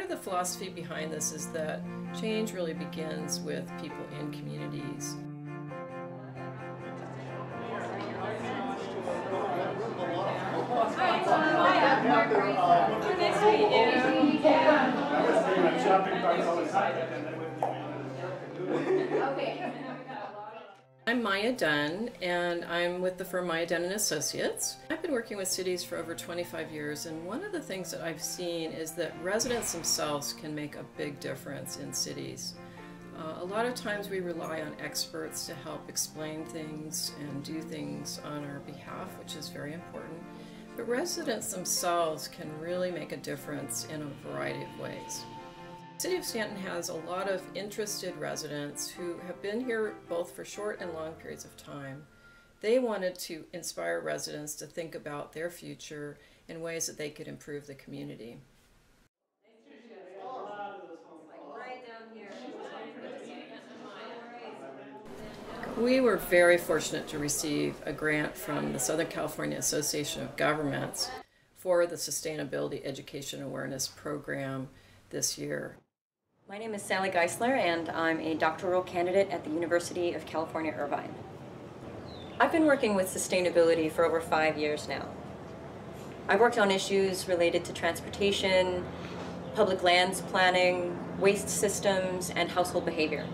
of the philosophy behind this is that change really begins with people in communities. I'm Maya Dunne, and I'm with the firm Dunne and Associates. I've been working with cities for over 25 years, and one of the things that I've seen is that residents themselves can make a big difference in cities. A lot of times we rely on experts to help explain things and do things on our behalf, which is very important. But residents themselves can really make a difference in a variety of ways. The City of Stanton has a lot of interested residents who have been here both for short and long periods of time. They wanted to inspire residents to think about their future in ways that they could improve the community. We were very fortunate to receive a grant from the Southern California Association of Governments for the Sustainability Education Awareness Program this year. My name is Sally Geisler, and I'm a doctoral candidate at the University of California, Irvine. I've been working with sustainability for over 5 years now. I've worked on issues related to transportation, public lands planning, waste systems, and household behavior.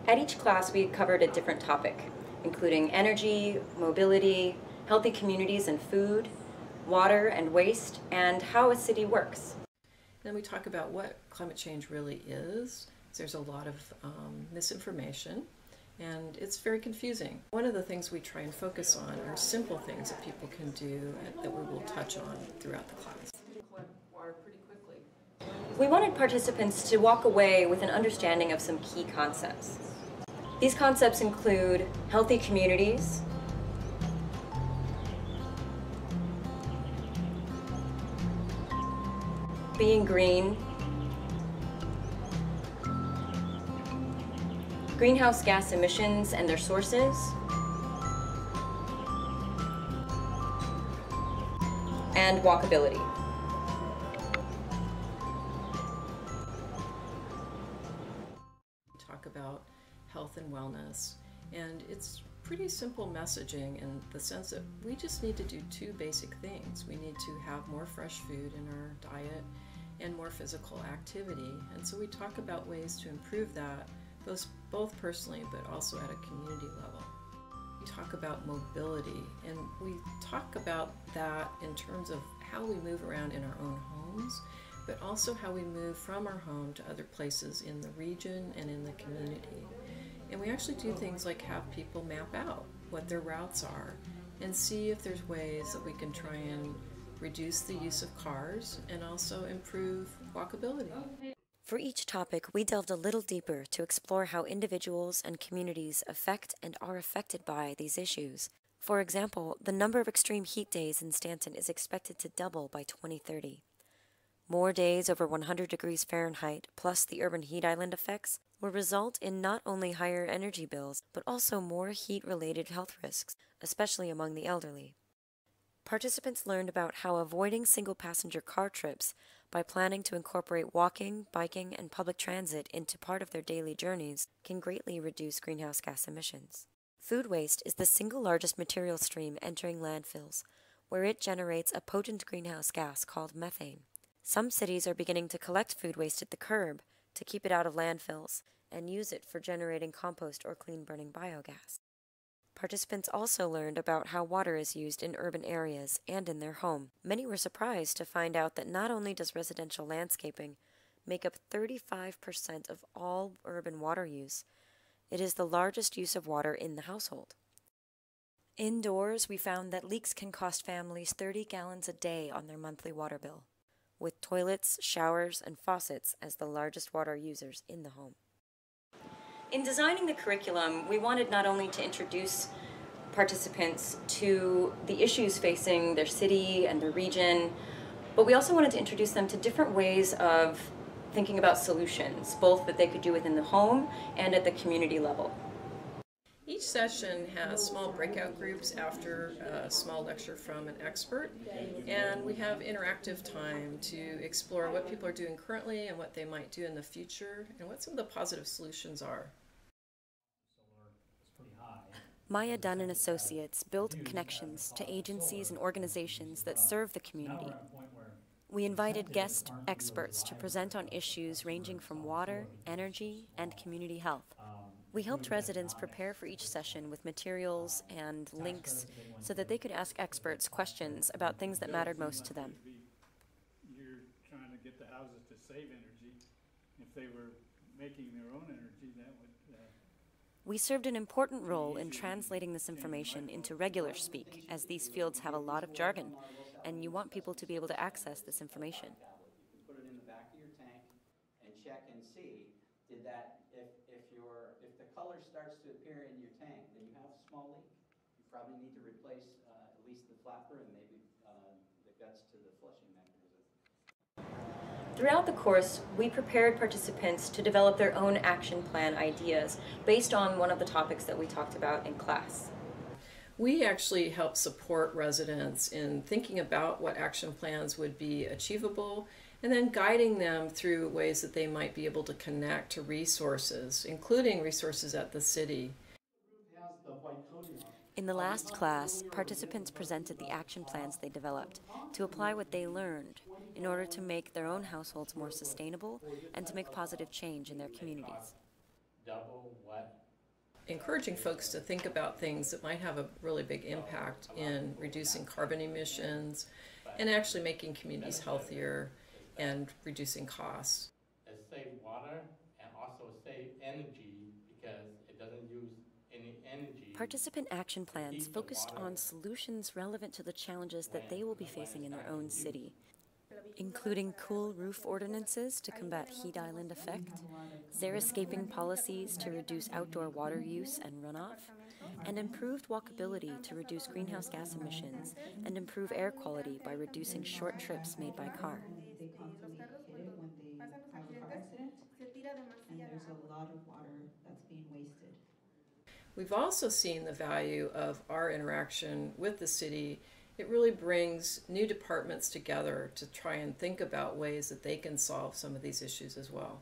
At each class, we covered a different topic, including energy, mobility, healthy communities and food, water and waste, and how a city works. Then we talk about what climate change really is. There's a lot of misinformation, and it's very confusing. One of the things we try and focus on are simple things that people can do and that we will touch on throughout the class. We wanted participants to walk away with an understanding of some key concepts. These concepts include healthy communities, being green, greenhouse gas emissions and their sources, and walkability. Talk about health and wellness, and it's pretty simple messaging in the sense that we just need to do two basic things. We need to have more fresh food in our diet and more physical activity, and so we talk about ways to improve that, both personally but also at a community level. We talk about mobility, and we talk about that in terms of how we move around in our own homes, but also how we move from our home to other places in the region and in the community. And we actually do things like have people map out what their routes are and see if there's ways that we can try and reduce the use of cars and also improve walkability. For each topic, we delved a little deeper to explore how individuals and communities affect and are affected by these issues. For example, the number of extreme heat days in Stanton is expected to double by 2030. More days over 100 degrees Fahrenheit, plus the urban heat island effects, will result in not only higher energy bills, but also more heat-related health risks, especially among the elderly. Participants learned about how avoiding single-passenger car trips by planning to incorporate walking, biking, and public transit into part of their daily journeys can greatly reduce greenhouse gas emissions. Food waste is the single largest material stream entering landfills, where it generates a potent greenhouse gas called methane. Some cities are beginning to collect food waste at the curb to keep it out of landfills and use it for generating compost or clean-burning biogas. Participants also learned about how water is used in urban areas and in their home. Many were surprised to find out that not only does residential landscaping make up 35% of all urban water use, it is the largest use of water in the household. Indoors, we found that leaks can cost families 30 gallons a day on their monthly water bill, with toilets, showers, and faucets as the largest water users in the home. In designing the curriculum, we wanted not only to introduce participants to the issues facing their city and their region, but we also wanted to introduce them to different ways of thinking about solutions, both that they could do within the home and at the community level. Each session has small breakout groups after a small lecture from an expert, and we have interactive time to explore what people are doing currently and what they might do in the future and what some of the positive solutions are. Maya Dunne and Associates built connections to agencies and organizations that serve the community. We invited guest experts to present on issues ranging from water, energy, and community health. We helped residents prepare for each session with materials and links so that they could ask experts questions about things that mattered most to them. You're trying to get the houses to save energy. If they were making their own energy, that would... We served an important role in translating this information into regular speak, as these fields have a lot of jargon, and you want people to be able to access this information. You can put it in the back of your tank and check and see, did that, if the color starts to appear in your tank, then you have a small leak. You probably need to replace at least the flapper and maybe the guts to the flushing mechanism. Throughout the course, we prepared participants to develop their own action plan ideas based on one of the topics that we talked about in class. We actually help support residents in thinking about what action plans would be achievable and then guiding them through ways that they might be able to connect to resources, including resources at the city. In the last class, participants presented the action plans they developed to apply what they learned in order to make their own households more sustainable and to make positive change in their communities. Encouraging folks to think about things that might have a really big impact in reducing carbon emissions and actually making communities healthier and reducing costs. It saves water and also save energy because it doesn't use any energy. Participant action plans focused on solutions relevant to the challenges that they will be facing in their own city, including cool roof ordinances to combat heat island effect, xeriscaping policies to reduce outdoor water use and runoff, and improved walkability to reduce greenhouse gas emissions and improve air quality by reducing short trips made by car. They constantly hit it when they have a car accident, and there's a lot of water that's being wasted. We've also seen the value of our interaction with the city. It really brings new departments together to try and think about ways that they can solve some of these issues as well.